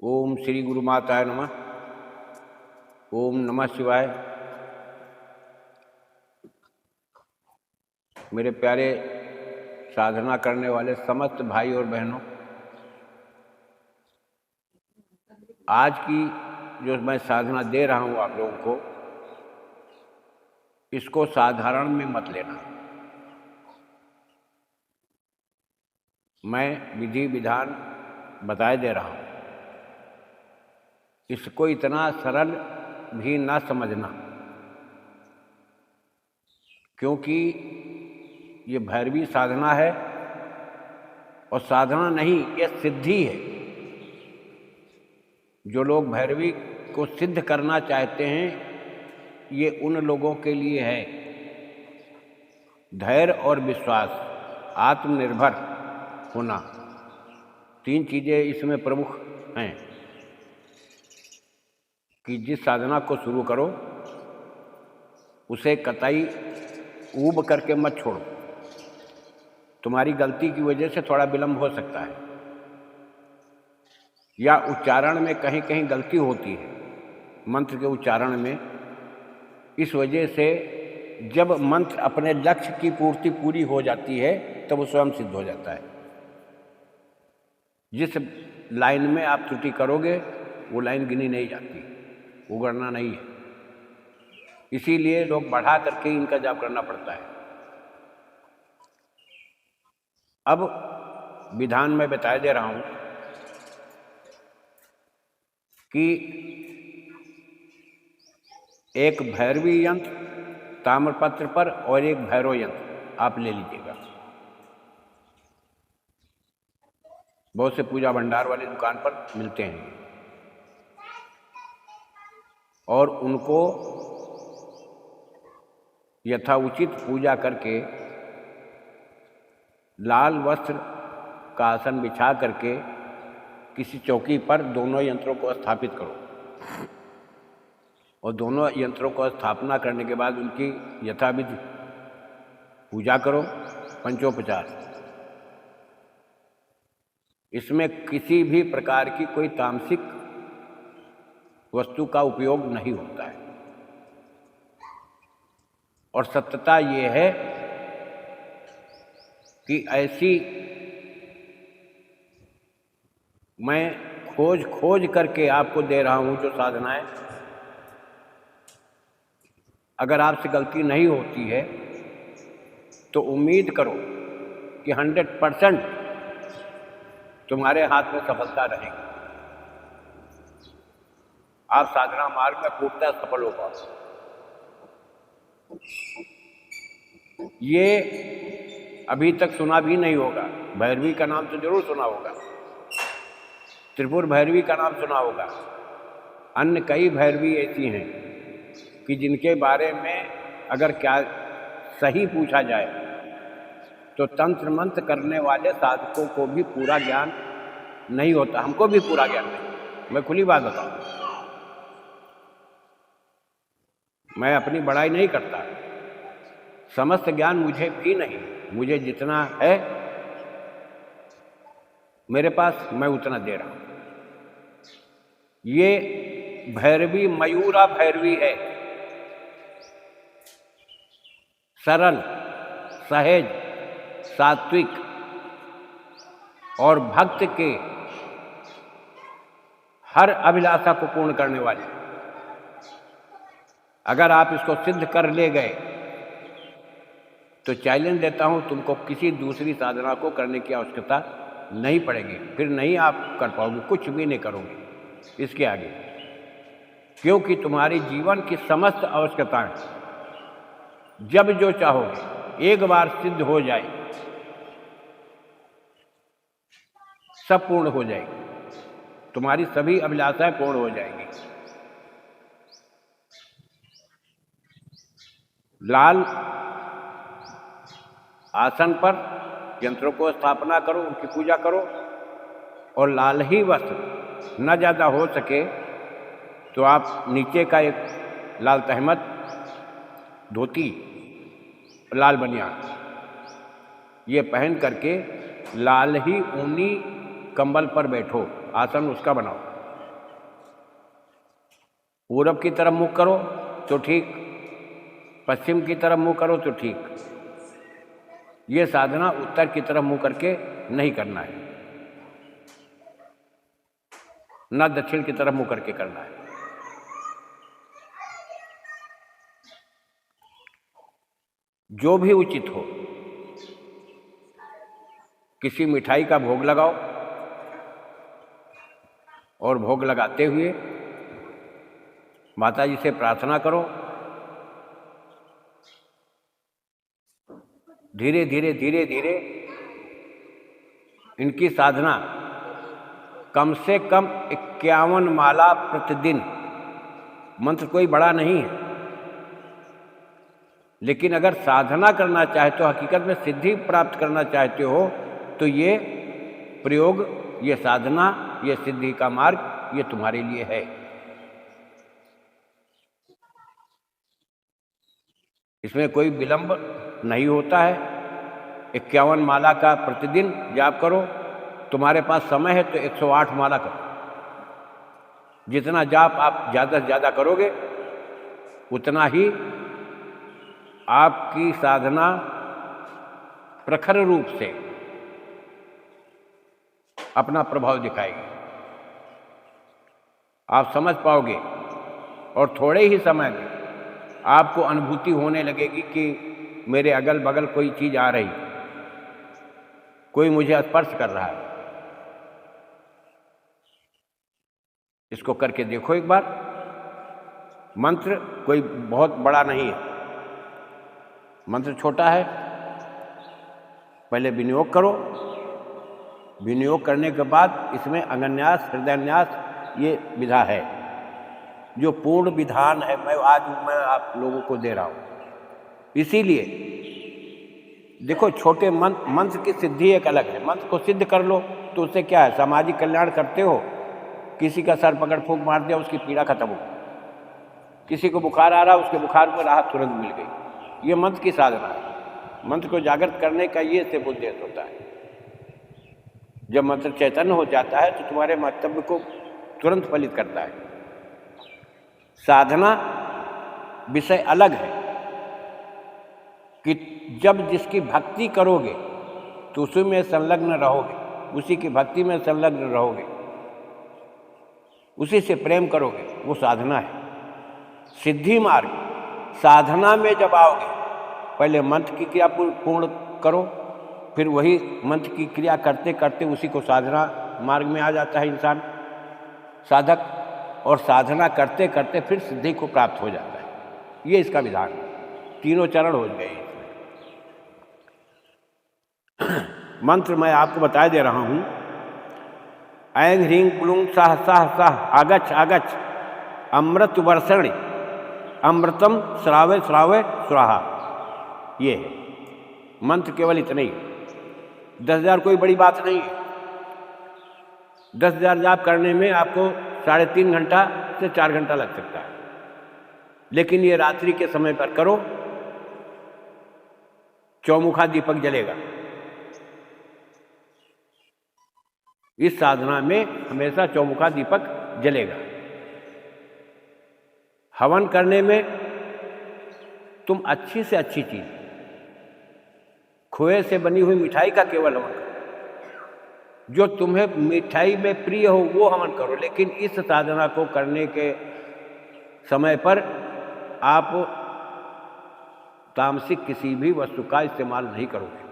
ओम श्री गुरु माताय नमः। ओम नमः शिवाय। मेरे प्यारे साधना करने वाले समस्त भाई और बहनों, आज की जो मैं साधना दे रहा हूँ आप लोगों को, इसको साधारण में मत लेना। मैं विधि विधान बताए दे रहा हूँ, इसको इतना सरल भी ना समझना, क्योंकि ये भैरवी साधना है और साधना नहीं, ये सिद्धि है। जो लोग भैरवी को सिद्ध करना चाहते हैं, ये उन लोगों के लिए है। धैर्य और विश्वास, आत्मनिर्भर होना, तीन चीज़ें इसमें प्रमुख हैं कि जिस साधना को शुरू करो उसे कतई ऊब करके मत छोड़ो। तुम्हारी गलती की वजह से थोड़ा विलंब हो सकता है या उच्चारण में कहीं कहीं गलती होती है, मंत्र के उच्चारण में। इस वजह से जब मंत्र अपने लक्ष्य की पूर्ति पूरी हो जाती है तब वो स्वयं सिद्ध हो जाता है। जिस लाइन में आप त्रुटि करोगे वो लाइन गिनी नहीं जाती, वो गणना नहीं है। इसीलिए लोग बढ़ा करके इनका जाप करना पड़ता है। अब विधान में बता दे रहा हूं कि एक भैरवी यंत्र ताम्रपत्र पर और एक भैरव यंत्र आप ले लीजिएगा। बहुत से पूजा भंडार वाली दुकान पर मिलते हैं और उनको यथाउचित पूजा करके लाल वस्त्र का आसन बिछा करके किसी चौकी पर दोनों यंत्रों को स्थापित करो और दोनों यंत्रों को स्थापना करने के बाद उनकी यथाविधि पूजा करो, पंचोपचार। इसमें किसी भी प्रकार की कोई तामसिक वस्तु का उपयोग नहीं होता है। और सत्यता ये है कि ऐसी मैं खोज करके आपको दे रहा हूं जो साधनाएं, अगर आपसे गलती नहीं होती है तो उम्मीद करो कि 100% तुम्हारे हाथ में सफलता रहेगी। आप साधना मार्ग में पूर्णतः सफल हो पाओ। ये अभी तक सुना भी नहीं होगा। भैरवी का नाम तो जरूर सुना होगा, त्रिपुर भैरवी का नाम सुना होगा। अन्य कई भैरवी ऐसी हैं कि जिनके बारे में अगर क्या सही पूछा जाए तो तंत्र मंत्र करने वाले साधकों को भी पूरा ज्ञान नहीं होता। हमको भी पूरा ज्ञान नहीं। मैं खुली बात बताऊं, मैं अपनी बड़ाई नहीं करता, समस्त ज्ञान मुझे भी नहीं। मुझे जितना है मेरे पास, मैं उतना दे रहा हूं। ये भैरवी मयूरा भैरवी है, सरल, सहज, सात्विक और भक्त के हर अभिलाषा को पूर्ण करने वाली। अगर आप इसको सिद्ध कर ले गए तो चैलेंज देता हूं, तुमको किसी दूसरी साधना को करने की आवश्यकता नहीं पड़ेगी। फिर नहीं आप कर पाओगे, कुछ भी नहीं करोगे इसके आगे, क्योंकि तुम्हारी जीवन की समस्त आवश्यकताएं जब जो चाहोगे एक बार सिद्ध हो जाए, सब पूर्ण हो जाएगी। तुम्हारी सभी अभिलाषाएं पूर्ण हो जाएंगी। लाल आसन पर यंत्रों को स्थापना करो, उनकी पूजा करो और लाल ही वस्त्र, न ज़्यादा हो सके तो आप नीचे का एक लाल तहमत, धोती, लाल बनियान, ये पहन करके लाल ही ऊनी कंबल पर बैठो, आसन उसका बनाओ। पूरब की तरफ मुख करो तो ठीक, पश्चिम की तरफ मुँह करो तो ठीक। ये साधना उत्तर की तरफ मुँह करके नहीं करना है, न दक्षिण की तरफ मुँह करके करना है। जो भी उचित हो, किसी मिठाई का भोग लगाओ और भोग लगाते हुए माता जी से प्रार्थना करो, धीरे धीरे धीरे धीरे इनकी साधना कम से कम 51 माला प्रतिदिन। मंत्र कोई बड़ा नहीं है, लेकिन अगर साधना करना चाहते हो, हकीकत में सिद्धि प्राप्त करना चाहते हो, तो ये प्रयोग, ये साधना, ये सिद्धि का मार्ग, ये तुम्हारे लिए है। इसमें कोई विलंब नहीं होता है। 51 माला का प्रतिदिन जाप करो। तुम्हारे पास समय है तो 108 माला करो। जितना जाप आप ज़्यादा से ज़्यादा करोगे, उतना ही आपकी साधना प्रखर रूप से अपना प्रभाव दिखाएगी। आप समझ पाओगे और थोड़े ही समय में आपको अनुभूति होने लगेगी कि मेरे अगल बगल कोई चीज़ आ रही, कोई मुझे स्पर्श कर रहा है। इसको करके देखो एक बार। मंत्र कोई बहुत बड़ा नहीं है, मंत्र छोटा है। पहले विनियोग करो, विनियोग करने के बाद इसमें अंगन्यास, हृदयन्यास, ये विधा है जो पूर्ण विधान है। मैं आप लोगों को दे रहा हूँ। इसीलिए देखो, छोटे मंत्र की सिद्धि एक अलग है। मंत्र को सिद्ध कर लो तो उससे क्या है, सामाजिक कल्याण करते हो। किसी का सर पकड़ फूंक मार दिया, उसकी पीड़ा खत्म हो। किसी को बुखार आ रहा, उसके बुखार पर राहत तुरंत मिल गई। ये मंत्र की साधना है। मंत्र को जागृत करने का ये सिर्फ उद्देश्य होता है। जब मंत्र चैतन्य हो जाता है तो तुम्हारे मंतव्य को तुरंत फलित करता है। साधना विषय अलग है कि जब जिसकी भक्ति करोगे तो उसी में संलग्न रहोगे, उसी की भक्ति में संलग्न रहोगे, उसी से प्रेम करोगे, वो साधना है। सिद्धि मार्ग, साधना में जब आओगे, पहले मंत्र की क्रिया पूर्ण करो, फिर वही मंत्र की क्रिया करते करते उसी को साधना मार्ग में आ जाता है इंसान, साधक। और साधना करते करते फिर सिद्धि को प्राप्त हो जाता है। ये इसका विधान है। तीनों चरण हो गए इसमें। मंत्र मैं आपको बता दे रहा हूँ। ऐं ह्रीं क्लूं सः सः सः आगच्छ आगच्छ अमृत वर्षणि अमृतम श्रावे श्रावे स्वाहा। ये है मंत्र, केवल इतना ही। 10,000 कोई बड़ी बात नहीं है। 10,000 जाप करने में आपको 3.5 घंटा से 4 घंटा लग सकता है, लेकिन ये रात्रि के समय पर करो, चौमुखा दीपक जलेगा। इस साधना में हमेशा चौमुखा दीपक जलेगा। हवन करने में तुम अच्छी से अच्छी चीज, खोए से बनी हुई मिठाई का केवल हवन करो। जो तुम्हें मिठाई में प्रिय हो वो हवन करो, लेकिन इस साधना को करने के समय पर आप तामसिक किसी भी वस्तु का इस्तेमाल नहीं करोगे।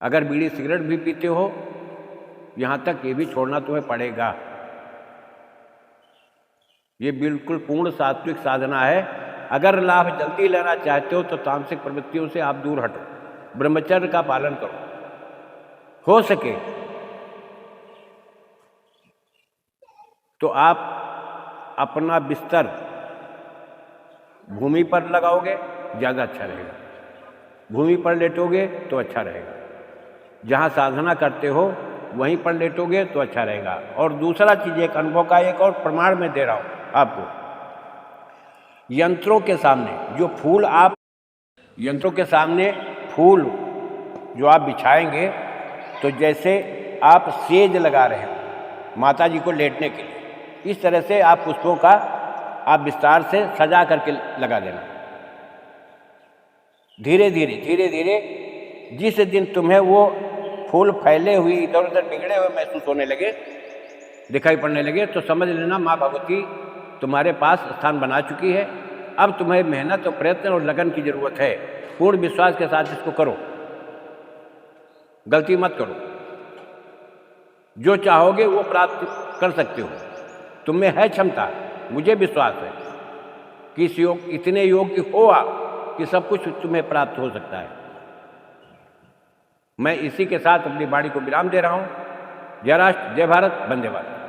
अगर बीड़ी सिगरेट भी पीते हो, यहाँ तक ये भी छोड़ना तुम्हें पड़ेगा। ये बिल्कुल पूर्ण सात्विक साधना है। अगर लाभ जल्दी लेना चाहते हो तो तामसिक प्रवृत्तियों से आप दूर हटो, ब्रह्मचर्य का पालन करो। हो सके तो आप अपना बिस्तर भूमि पर लगाओगे, ज़्यादा अच्छा रहेगा। भूमि पर लेटोगे तो अच्छा रहेगा। जहाँ साधना करते हो वहीं पर लेटोगे तो अच्छा रहेगा। और दूसरा चीज़, एक अनुभव का एक और प्रमाण मैं दे रहा हूँ आपको। यंत्रों के सामने जो फूल आप, यंत्रों के सामने फूल जो आप बिछाएंगे, तो जैसे आप सेज लगा रहे हो माता जी को लेटने के लिए, इस तरह से आप पुष्पों का आप विस्तार से सजा करके लगा देना। धीरे धीरे जिस दिन तुम्हें वो फूल फैले हुए इधर उधर बिगड़े हुए महसूस होने लगे, दिखाई पड़ने लगे, तो समझ लेना माँ भगवती तुम्हारे पास स्थान बना चुकी है। अब तुम्हें मेहनत और प्रयत्न और लगन की जरूरत है। पूर्ण विश्वास के साथ इसको करो, गलती मत करो। जो चाहोगे वो प्राप्त कर सकते हो, तुम में है क्षमता। मुझे विश्वास है कि इस योग इतने योग्य हो आप कि सब कुछ तुम्हें प्राप्त हो सकता है। मैं इसी के साथ अपनी वाणी को विराम दे रहा हूँ। जय राष्ट्र, जय भारत, वंदे मातरम।